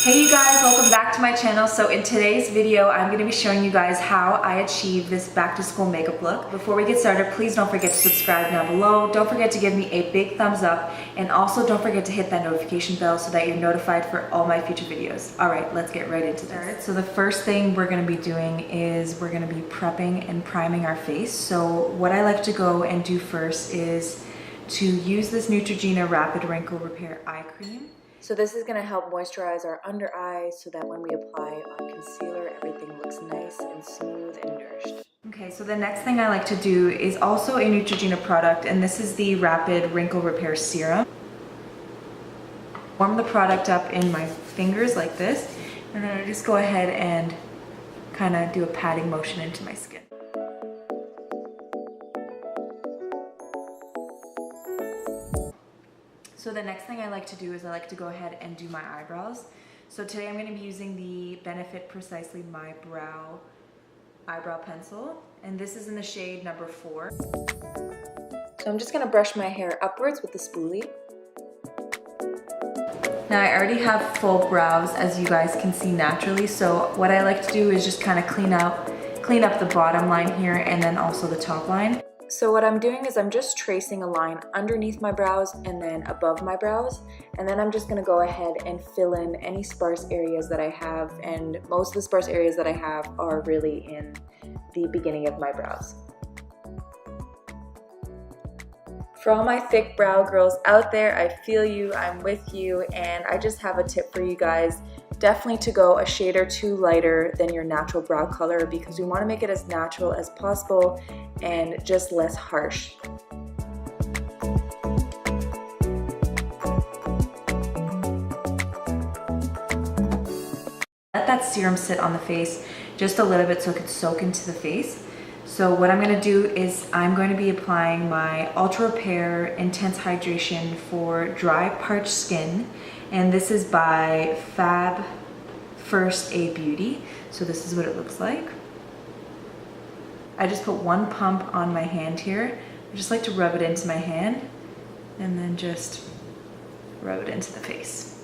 Hey you guys, welcome back to my channel. So in today's video, I'm going to be showing you guys how I achieve this back to school makeup look. Before we get started, please don't forget to subscribe down below. Don't forget to give me a big thumbs up, and also don't forget to hit that notification bell so that you're notified for all my future videos. All right, let's get right into this. So the first thing we're going to be doing is we're going to be prepping and priming our face. So what I like to go and do first is to use this Neutrogena Rapid Wrinkle Repair Eye Cream. So this is going to help moisturize our under eyes so that when we apply our concealer, everything looks nice and smooth and nourished. Okay, so the next thing I like to do is also a Neutrogena product, and this is the Rapid Wrinkle Repair Serum. Warm the product up in my fingers like this, and then I just go ahead and kind of do a patting motion into my skin. So the next thing I like to do is I like to go ahead and do my eyebrows. So today I'm going to be using the Benefit Precisely My Brow eyebrow pencil, and this is in the shade number 4. So I'm just going to brush my hair upwards with the spoolie. Now I already have full brows, as you guys can see naturally, so what I like to do is just kind of clean up the bottom line here and then also the top line. So what I'm doing is I'm just tracing a line underneath my brows and then above my brows, and then I'm just going to go ahead and fill in any sparse areas that I have, and most of the sparse areas that I have are really in the beginning of my brows. For all my thick brow girls out there, I feel you, I'm with you, and I just have a tip for you guys. Definitely to go a shade or two lighter than your natural brow color, because we want to make it as natural as possible and just less harsh. Let that serum sit on the face just a little bit so it can soak into the face. So what I'm going to do is I'm going to be applying my Ultra Repair Intense Hydration for dry parched skin, and this is by Fab First Aid Beauty. So this is what it looks like. I just put one pump on my hand here. I just like to rub it into my hand and then just rub it into the face.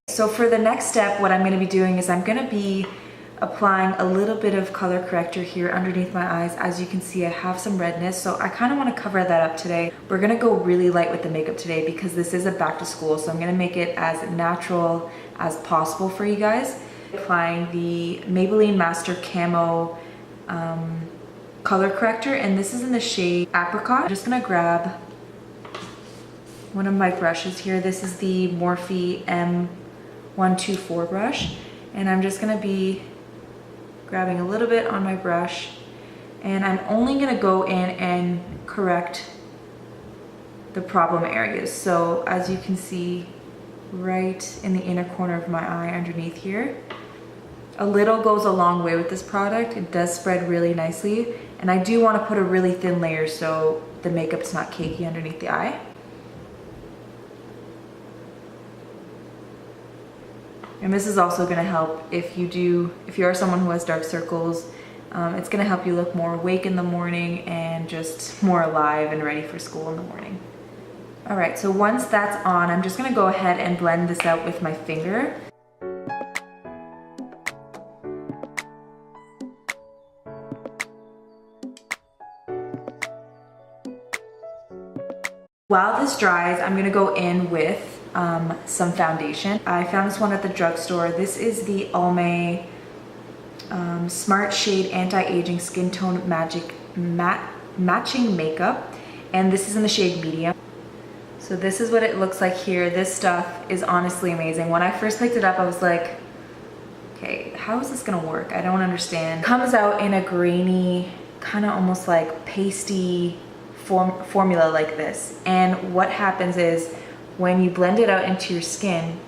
So for the next step, what I'm going to be doing is I'm going to be applying a little bit of color corrector here underneath my eyes. As you can see, I have some redness, so I kind of want to cover that up today. We're going to go really light with the makeup today because this is a back to school, so I'm going to make it as natural as possible for you guys. Applying the Maybelline Master Camo color corrector, and this is in the shade Apricot. I'm just going to grab one of my brushes here. This is the Morphe M124 brush, and I'm just going to be grabbing a little bit on my brush, and I'm only going to go in and correct the problem areas. So as you can see right in the inner corner of my eye underneath here, a little goes a long way with this product. It does spread really nicely, and I do want to put a really thin layer so the makeup's not cakey underneath the eye. And this is also going to help if you are someone who has dark circles. It's going to help you look more awake in the morning and just more alive and ready for school in the morning. All right, so once that's on, I'm just going to go ahead and blend this out with my finger. While this dries, I'm going to go in with some foundation. I found this one at the drugstore. This is the Almay Smart Shade Anti-Aging Skin Tone Matching Makeup, and this is in the shade Medium. So this is what it looks like here. This stuff is honestly amazing. When I first picked it up, I was like, okay, how is this gonna work? I don't understand. It comes out in a grainy, kind of almost like pasty formula like this, and what happens is when you blend it out into your skin,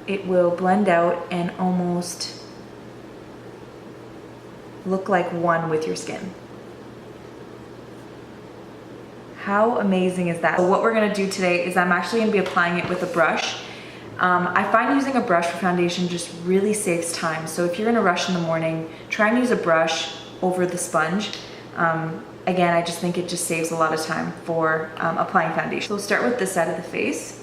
it will blend out and almost look like one with your skin. How amazing is that? So what we're gonna do today is I'm actually gonna be applying it with a brush. I find using a brush for foundation just really saves time. So if you're in a rush in the morning, try and use a brush over the sponge. again, I just think it just saves a lot of time for applying foundation. So we'll start with this side of the face.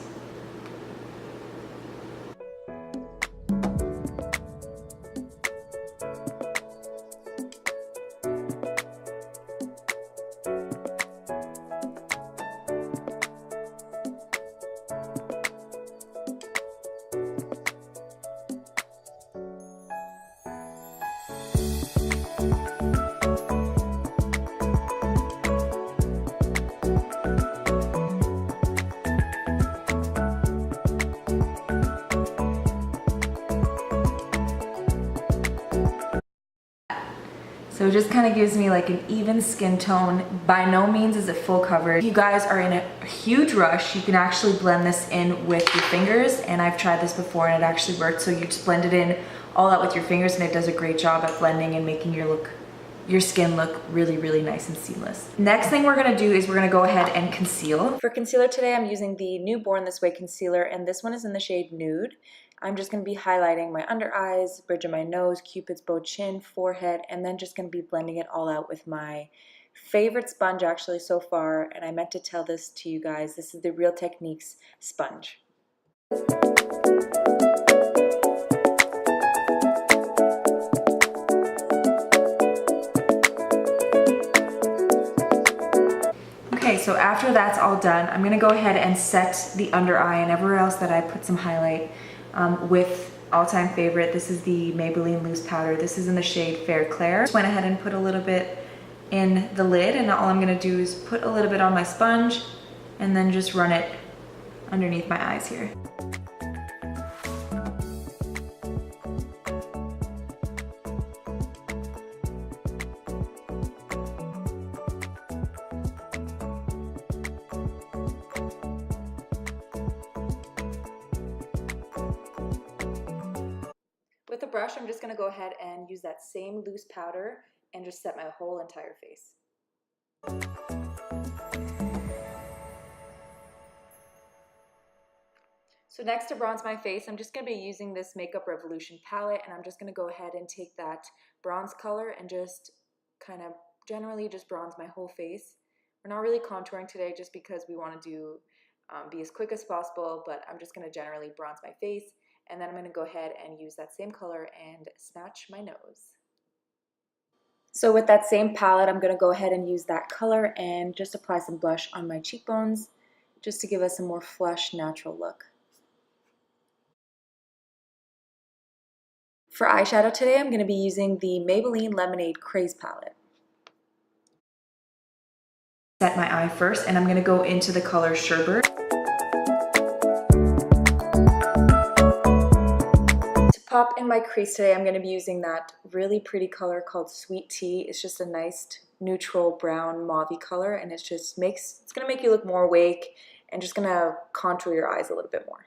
So it just kind of gives me like an even skin tone. By no means is it full coverage. If you guys are in a huge rush, you can actually blend this in with your fingers, and I've tried this before and it actually worked. So you just blend it in all out with your fingers, and it does a great job at blending and making your skin look really, really nice and seamless. Next thing we're gonna do is we're gonna go ahead and conceal. For concealer today, I'm using the new Born This Way concealer, and this one is in the shade Nude. I'm just going to be highlighting my under eyes, bridge of my nose, Cupid's bow, chin, forehead, and then just going to be blending it all out with my favorite sponge actually so far, and I meant to tell this to you guys. This is the Real Techniques sponge. Okay, so after that's all done, I'm going to go ahead and set the under eye and everywhere else that I put some highlight with all-time favorite. This is the Maybelline Loose Powder. This is in the shade Fair Claire. Just went ahead and put a little bit in the lid, and all I'm gonna do is put a little bit on my sponge and then just run it underneath my eyes here. With a brush, I'm just going to go ahead and use that same loose powder and just set my whole entire face. So next, to bronze my face, I'm just going to be using this Makeup Revolution palette, and I'm just going to go ahead and take that bronze color and just kind of generally just bronze my whole face. We're not really contouring today just because we want to be as quick as possible, but I'm just going to generally bronze my face. And then I'm going to go ahead and use that same color and snatch my nose. So with that same palette, I'm going to go ahead and use that color and just apply some blush on my cheekbones just to give us a more flush, natural look. For eyeshadow today, I'm going to be using the Maybelline Lemonade Craze palette. Set my eye first, and I'm going to go into the color Sherbet. Pop in my crease today, I'm going to be using that really pretty color called Sweet Tea. It's just a nice neutral brown mauvey color, and it's going to make you look more awake and just going to contour your eyes a little bit more.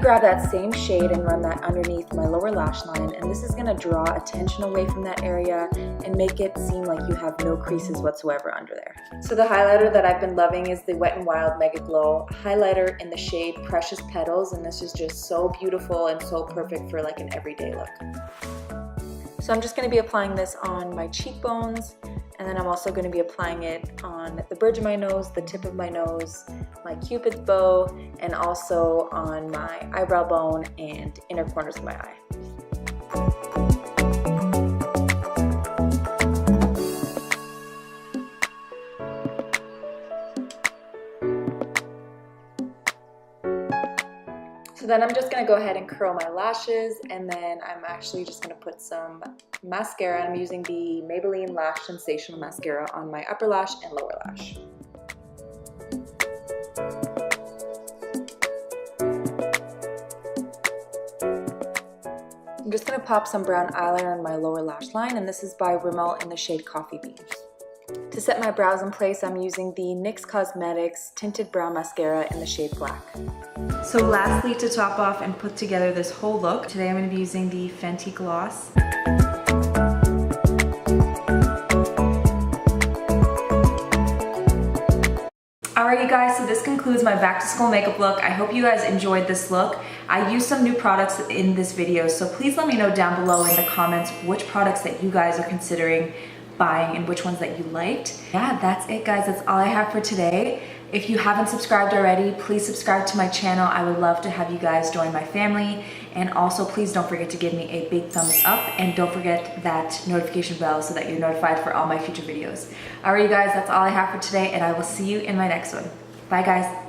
Grab that same shade and run that underneath my lower lash line, and this is going to draw attention away from that area and make it seem like you have no creases whatsoever under there. So the highlighter that I've been loving is the Wet n Wild Mega Glow highlighter in the shade Precious Petals, and this is just so beautiful and so perfect for like an everyday look. So I'm just going to be applying this on my cheekbones, and then I'm also going to be applying it on the bridge of my nose, the tip of my nose, my Cupid's bow, and also on my eyebrow bone and inner corners of my eye. So then I'm just going to go ahead and curl my lashes, and then I'm actually just going to put some mascara. I'm using the Maybelline Lash Sensational Mascara on my upper lash and lower lash. I'm just going to pop some brown eyeliner on my lower lash line, and this is by Rimmel in the shade Coffee Bean. To set my brows in place, I'm using the NYX Cosmetics Tinted Brow Mascara in the shade Black. So lastly, to top off and put together this whole look, today I'm going to be using the Fenty Gloss. Alright you guys, so this concludes my back to school makeup look. I hope you guys enjoyed this look. I used some new products in this video, so please let me know down below in the comments which products that you guys are considering buying and which ones that you liked. Yeah, that's it guys, that's all I have for today. If you haven't subscribed already, please subscribe to my channel. I would love to have you guys join my family. And also please don't forget to give me a big thumbs up and don't forget that notification bell so that you're notified for all my future videos. Alright you guys, that's all I have for today and I will see you in my next one. Bye guys.